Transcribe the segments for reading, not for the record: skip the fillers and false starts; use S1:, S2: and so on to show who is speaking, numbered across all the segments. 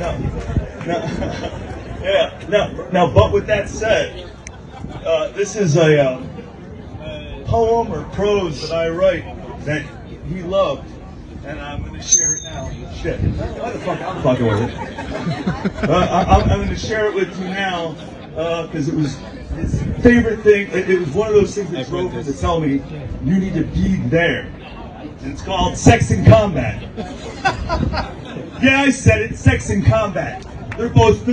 S1: no, yeah, no. Now, but with that said, this is a poem or prose that I write that he loved, and I'm going to share it now. Shit, why the fuck I'm fucking with it? I'm going to share it with you now because it was his favorite thing. It was one of those things that drove him to tell me, you need to be there. And it's called Sex in Combat. Yeah, I said it, sex and combat. They're both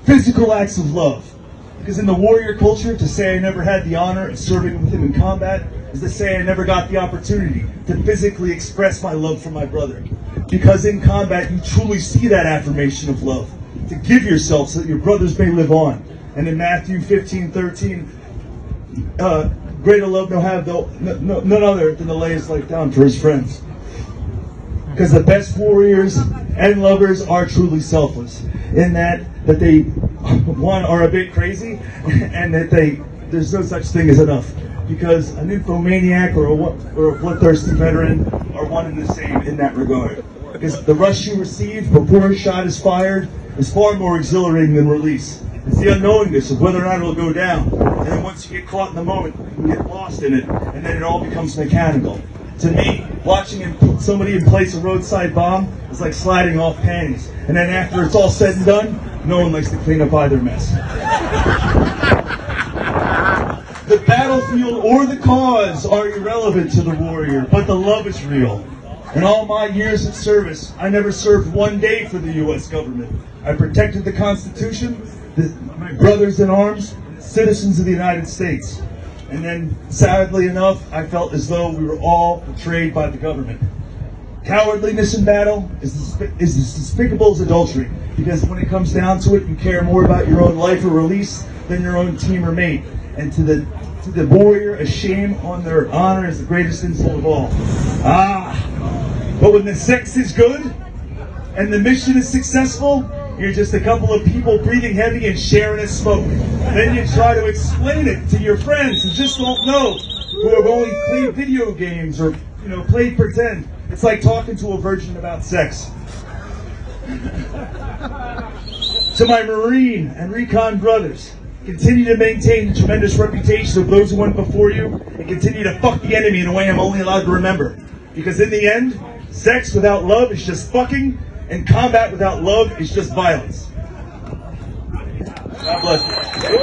S1: physical acts of love. Because in the warrior culture, to say I never had the honor of serving with him in combat is to say I never got the opportunity to physically express my love for my brother. Because in combat, you truly see that affirmation of love. To give yourself so that your brothers may live on. And in Matthew 15:13, greater love none other than to lay his life down for his friends. Because the best warriors and lovers are truly selfless in that they, one, are a bit crazy, and that there's no such thing as enough. Because a nymphomaniac or a bloodthirsty veteran are one and the same in that regard. Because the rush you receive before a shot is fired is far more exhilarating than release. It's the unknowingness of whether or not it'll go down. And then once you get caught in the moment, you get lost in it, and then it all becomes mechanical. To me, watching somebody place a roadside bomb is like sliding off panties. And then after it's all said and done, no one likes to clean up either mess. The battlefield or the cause are irrelevant to the warrior, but the love is real. In all my years of service, I never served one day for the U.S. government. I protected the Constitution, my brothers in arms, citizens of the United States. And then, sadly enough, I felt as though we were all betrayed by the government. Cowardliness in battle is as despicable as adultery, because when it comes down to it, you care more about your own life or release than your own team or mate. And to the warrior, a shame on their honor is the greatest insult of all. But when the sex is good and the mission is successful, you're just a couple of people breathing heavy and sharing a smoke. Then you try to explain it to your friends who just don't know, who have only played video games or played pretend. It's like talking to a virgin about sex. To my Marine and Recon brothers, continue to maintain the tremendous reputation of those who went before you, and continue to fuck the enemy in a way I'm only allowed to remember. Because in the end, sex without love is just fucking, and combat without love is just violence. God bless you.